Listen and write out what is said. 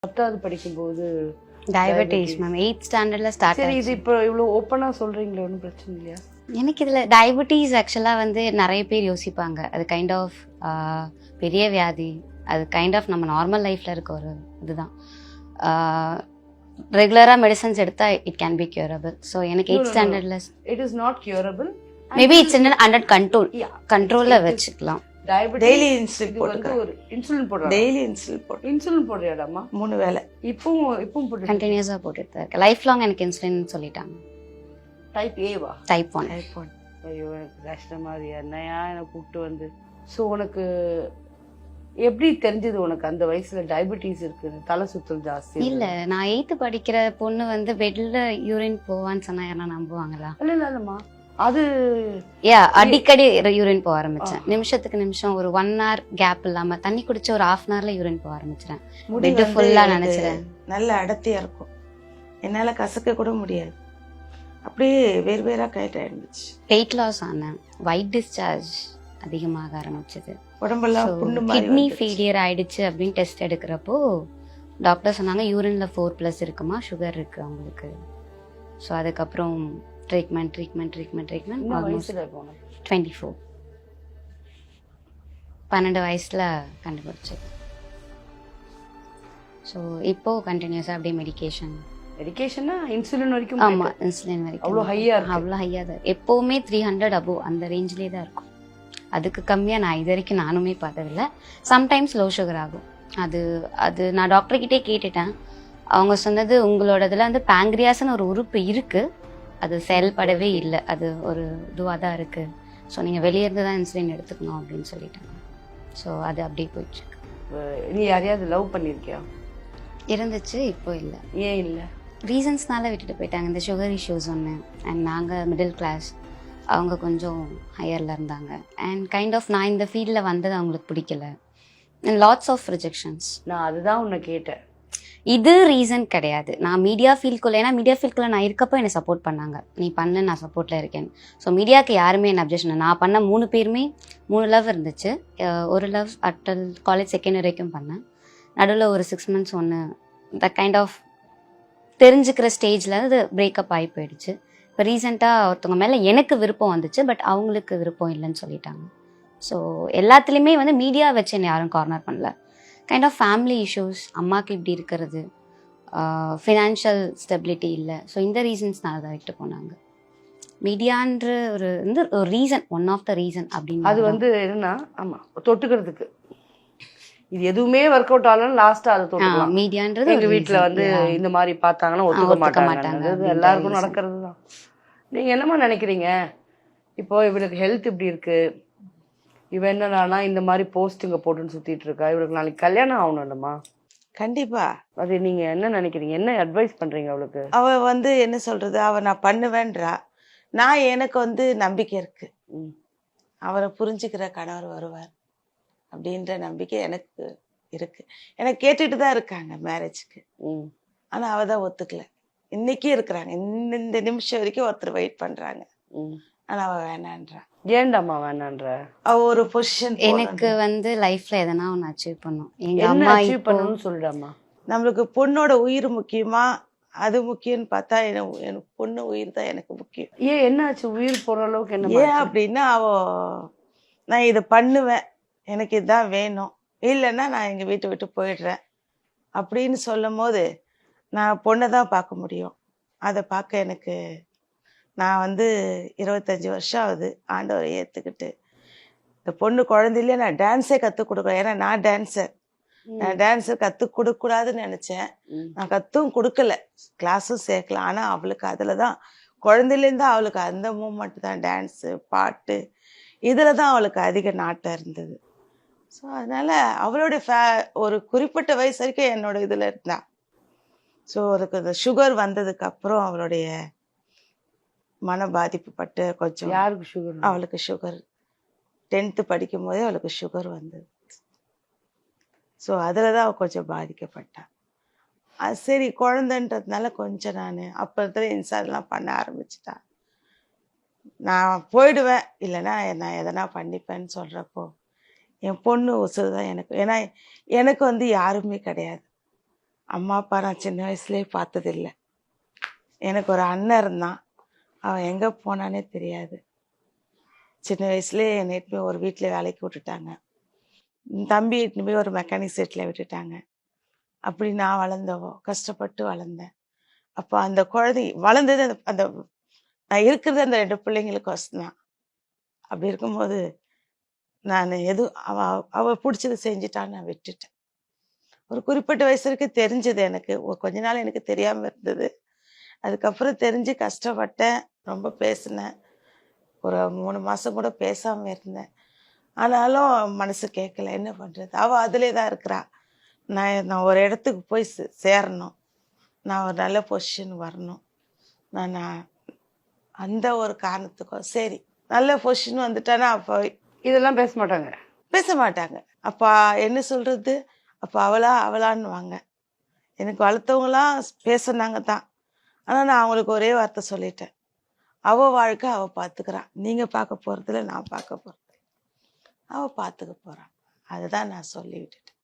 10வது படிக்கும்போது diabetes ma'am 8th ஸ்டாண்டர்ட்ல ஸ்டார்ட் சரி, ஆயிடுச்சு. இது இப்போ இவ்வளோ ஓப்பனாக சொல்கிறீங்களே, ஒன்றும் பிரச்சனை இல்லையா? எனக்கு இதில் டயபெட்டிஸ் ஆக்சுவலாக வந்து நிறைய பேர் யோசிப்பாங்க அது கைண்ட் ஆஃப் பெரிய வியாதி, அது கைண்ட் ஆஃப் நம்ம நார்மல் லைஃப்பில் இருக்க ஒரு இதுதான். ரெகுலராக மெடிசன்ஸ் எடுத்தால் it can be curable. So எனக்கு 8th ஸ்டாண்டர்டில் it is not curable. Maybe it's under கண்ட்ரோலில் வச்சுக்கலாம். டெய்லி இன்சுலின் வந்து ஒரு இன்சுலின் போடுறோம். டெய்லி இன்சுலின் போட்டு இன்சுலின் போடுறியாடாமா? 3 வேளை இப்பவும் போட்டு கண்டினியூஸாக போட்டுட்டு தான் இருக்கேன். லைஃப் லாங் எனக்கு இன்சுலின் சொல்லிட்டாங்க. டைப் ஏவா? டைப் 1. ஐயோ, எனக்கு கஷ்டமா இருக்கு. என்னையா எனக்கு கூப்பிட்டு வந்து. ஸோ உனக்கு எப்படி தெரிஞ்சது உனக்கு அந்த வயசுல டயபெட்டிஸ் இருக்குன்னு? தலை சுத்தல் ஜாஸ்தி இல்லை, நான் 8th படிக்கிற பொண்ணு வந்து பெட்ல யூரின் போவான்னு சொன்னா யாரா நம்புவாங்களா? இல்லம்மா, அது அடிக்கடி யூரின் போக ஆரம்பிச்சேன். நிமிஷத்துக்கு நிமிஷம் ஒரு 1 hour கேப் இல்லாம தண்ணி குடிச்ச ஒரு 1/2 hourல யூரின் போக ஆரம்பிச்சிட்டேன். பெட் ஃபுல்லா நினைச்சிட்டேன். நல்ல அடர்த்தியா இருக்கும், என்னால கசக்க கூட முடியாது, அப்படியே வேறு வேறா கைட் ஆயிடுச்சு. வெயிட் லாஸ் ஆனேன், ஒயிட் டிஸ்சார்ஜ் அதிகமாக ஆரம்பிச்சது, உடம்பெல்லாம் புண்ணு மாதிரி கிட்னி ஃபெயிலியர் ஆயிடுச்சு அப்படின்னு டெஸ்ட் எடுக்கிறப்போ டாக்டர் சொன்னாங்க யூரின்ல 4+ இருக்குமா, சுகர் இருக்கு அவங்களுக்கு. ஸோ அதுக்கப்புறம் ட்ரீட்மெண்ட் ஆல்மோஸ்ட் 24 12 வயசுல கண்டுபிடிச்சது. ஸோ இப்போ கண்டினியூஸாக அப்படியே மெடிகேஷன்னா இன்சுலின் வரைக்கும். ஆமா, இன்சுலின் வரைக்கும் அவ்வளோ ஹையா இருக்கு. அவ்வளோ ஹையா தான் எப்போவுமே 300 above அந்த ரேஞ்சிலே தான் இருக்கும். அதுக்கு கம்மியாக நான் இது வரைக்கும் நானுமே பார்த்ததில்லை. சம்டைம்ஸ் லோ சுகர் ஆகும். அது நான் டாக்டர்கிட்டே கேட்டுட்டேன். அவங்க சொன்னது உங்களோட இதில் வந்து பேங்க்ரியாஸ்னு ஒரு உறுப்பு இருக்கு, அது செயல்படவே இல்லை, அது ஒரு இதுவாக தான் இருக்கு. ஸோ நீங்கள் வெளியே இருந்து தான் இன்சுலின் எடுத்துக்கணும் அப்படின்னு சொல்லிட்டாங்க. ஸோ அது அப்படியே போயிட்டுருக்கு. நீ யாரையாவது லவ் பண்ணியிருக்கியா? இருந்துச்சு, இப்போ இல்லை. ஏன் இல்லை? ரீசன்ஸ்னால விட்டுட்டு போயிட்டாங்க. இந்த சுகர் இஷ்யூஸ் ஒன்று, அண்ட் நாங்கள் மிடில் கிளாஸ், அவங்க கொஞ்சம் ஹையரில் இருந்தாங்க. அண்ட் கைண்ட் ஆஃப் நான் இந்த ஃபீல்டில் வந்தது அவங்களுக்கு பிடிக்கல. And lots of rejections. நான் அதுதான் உன்னை கேட்டேன். இது ரீசன் கிடையாது. நான் மீடியா ஃபீல்டுக்குள்ளே, ஏன்னா மீடியா ஃபீல்டுக்குள்ளே நான் இருக்கப்போ என்னை சப்போர்ட் பண்ணாங்க, நீ பண்ணு நான் சப்போர்ட்டில் இருக்கேன். ஸோ மீடியாவுக்கு யாருமே என்ன அப்ஜெக்ஷன். நான் பண்ண 3 பேருமே 3 லவ் இருந்துச்சு. ஒரு லவ் அட்டல் காலேஜ் 2nd வரைக்கும் பண்ணேன். நடுவில் ஒரு 6 months ஒன்று த கைண்ட் ஆஃப் தெரிஞ்சுக்கிற ஸ்டேஜில் அது பிரேக்கப் ஆகி போயிடுச்சு. இப்போ ரீசெண்டாக ஒருத்தவங்க மேலே எனக்கு விருப்பம் வந்துச்சு, பட் அவங்களுக்கு விருப்பம் இல்லைன்னு சொல்லிட்டாங்க. ஸோ எல்லாத்துலேயுமே வந்து மீடியா வச்சு என்னை யாரும் கார்னர் பண்ணல. கைண்ட் ஆஃப் ஃபேமிலி இஷ்யூஸ், அம்மாவுக்கு இப்படி இருக்கிறது, ஃபினான்ஷியல் ஸ்டெபிலிட்டி இல்லை. ஸோ இந்த ரீசன்ஸ்னால தான் விட்டு போனாங்க. மீடியான்ற ஒரு reason, one of the reason அப்படின்னு. அது வந்து என்னன்னா, ஆமாம், தொட்டுக்கிறதுக்கு இது எதுவுமே ஒர்க் அவுட் ஆகலன்னு லாஸ்ட்டாக அதை தொட்டுக்கலாம். மீடியான்றது எங்கள் வீட்டில் வந்து இந்த மாதிரி பார்த்தாங்கன்னா ஒத்துக்க மாட்டாங்க. எல்லாருக்கும் நடக்கிறது தான். நீங்கள் என்னமா நினைக்கிறீங்க? இப்போ இவளுக்கு ஹெல்த் இப்படி இருக்கு, இவ என்னன்னா இந்த மாதிரி போஸ்டிங்க போட்டுன்னு சுத்திட்டு இருக்கா, இவளுக்கு நாளைக்கு கல்யாணம் ஆகணும்மா? கண்டிப்பா. அது நீங்க என்ன நினைக்கிறீங்க? என்ன அட்வைஸ் பண்றீங்க அவளுக்கு? அவ வந்து என்ன சொல்றது, அவ நான் பண்ணுவேன்றா. நான் எனக்கு வந்து நம்பிக்கை இருக்கு, அவரை புரிஞ்சுக்கிற கணவர் வருவார் அப்படின்ற நம்பிக்கை எனக்கு இருக்கு. எனக்கு கேட்டுட்டு தான் இருக்காங்க மேரேஜுக்கு. ஆனா அவ தான் ஒத்துக்கல. இன்னைக்கு இருக்கிறாங்க, இந்த நிமிஷம் வரைக்கும் ஒருத்தர் வெயிட் பண்றாங்க. ஆனா அவ வேணான்றா. ஏண்டாமா வேணான்ற? அவ ஒரு பொசிஷன், எனக்கு வந்து லைஃப்ல எதனா ஒன்று அச்சீவ் பண்ணும். எங்க என்ன அம்மா அச்சீவ் பண்ணணும்னு சொல்லிடாமா? நம்மளுக்கு பொண்ணோட உயிர் முக்கியமா, அது முக்கியம்னு பார்த்தா எனக்கு பொண்ணு உயிர் தான் எனக்கு முக்கியம். ஏன் என்ன ஆச்சு? உயிர் போற அளவுக்கு என்ன? ஏன் அப்படின்னா, நான் இதை பண்ணுவேன், எனக்கு இதுதான் வேணும், இல்லைன்னா நான் எங்கள் வீட்டை விட்டு போயிடுறேன் அப்படின்னு சொல்லும் போது நான் பொண்ணை தான் பார்க்க முடியும். அதை பார்க்க எனக்கு, நான் வந்து 25 வருஷம் ஆகுது ஆண்டவரை ஏற்றுக்கிட்டு. இந்த பொண்ணு குழந்தையிலே நான் டான்ஸே கற்றுக் கொடுக்குறேன். ஏன்னா நான் டான்ஸர். நான் டான்ஸர் கற்றுக் கொடுக்கக்கூடாதுன்னு நினச்சேன். நான் கற்றும் கொடுக்கல, கிளாஸும் சேர்க்கலாம். ஆனால் அவளுக்கு அதில் தான் குழந்தையிலேருந்து அவளுக்கு அந்த மூமெண்ட் தான், டான்ஸு பாட்டு, இதில் தான் அவளுக்கு அதிக நாட்டம் இருந்தது. ஸோ அதனால் அவளுடைய ஒரு குறிப்பிட்ட வயசு வரைக்கும் என்னோட இதில் இருந்தா. ஸோ அதுக்கு இந்த சுகர் வந்ததுக்கு அப்புறம் அவளுடைய மன பாதிப்பு பட்டு கொஞ்சம். யாருக்கு சுகர்? அவளுக்கு சுகர் 10th படிக்கும் போதே அவளுக்கு சுகர் வந்தது. ஸோ அதில் தான் அவள் கொஞ்சம் பாதிக்கப்பட்டாள். அது சரி, குழந்தைன்றதுனால கொஞ்சம் நான் அப்போ இன்சார்லாம் பண்ண ஆரம்பிச்சிட்டேன். நான் போயிடுவேன், இல்லைன்னா நான் எதனா பண்ணிப்பேன்னு சொல்கிறப்போ என் பொண்ணு உசுறு தான் எனக்கு. ஏன்னா எனக்கு வந்து யாருமே கிடையாது. அம்மா அப்பா நான் சின்ன வயசுலேயே பார்த்ததில்லை. எனக்கு ஒரு அண்ணன் இருந்தான், அவன் எங்கே போனானே தெரியாது. சின்ன வயசுலேயே என்னை இட்டுன்னு போய் ஒரு வீட்டில் வேலைக்கு விட்டுட்டாங்க. தம்பி இட்டுன்னு போய் ஒரு மெக்கானிக் செட்டில் விட்டுட்டாங்க. அப்படி நான் வளர்ந்தவோ, கஷ்டப்பட்டு வளர்ந்தேன். அப்போ அந்த குழந்தை வளர்ந்தது அந்த நான் இருக்கிறது அந்த 2 பிள்ளைங்களுக்கோசம் தான். அப்படி இருக்கும்போது நான் அவ பிடிச்சது செஞ்சுட்டான்னு நான் விட்டுட்டேன். ஒரு குறிப்பிட்ட வயசு வரைக்கும் தெரிஞ்சது எனக்கு. கொஞ்ச நாள் எனக்கு தெரியாமல் இருந்தது. அதுக்கப்புறம் தெரிஞ்சு கஷ்டப்பட்டேன், ரொம்ப பேசினேன். ஒரு 3 மாதம் கூட பேசாமல் இருந்தேன். ஆனாலும் மனசு கேட்கல, என்ன பண்ணுறது. அவள் அதிலே தான் இருக்கிறா. நான் ஒரு இடத்துக்கு போய் சேரணும், நான் ஒரு நல்ல பொசிஷன் வரணும். நான் அந்த ஒரு காரணத்துக்கும் சரி நல்ல பொசிஷன் வந்துட்டானா அப்போ இதெல்லாம் பேச மாட்டாங்க. பேச மாட்டாங்க. அப்போ என்ன சொல்கிறது, அப்போ அவளான்னுவாங்க. எனக்கு வளர்த்தவங்களாம் பேசுனாங்க தான். ஆனால் நான் அவங்களுக்கு ஒரே வார்த்தை சொல்லிட்டேன், அவள் வாழ்க்கை அவள் பார்த்துக்கிறான், நீங்கள் பார்க்க போகிறதில்ல, நான் பார்க்க போகிறதில்ல, அவள் பார்த்துக்க போகிறான். அதுதான் நான் சொல்லி விட்டுட்டேன்.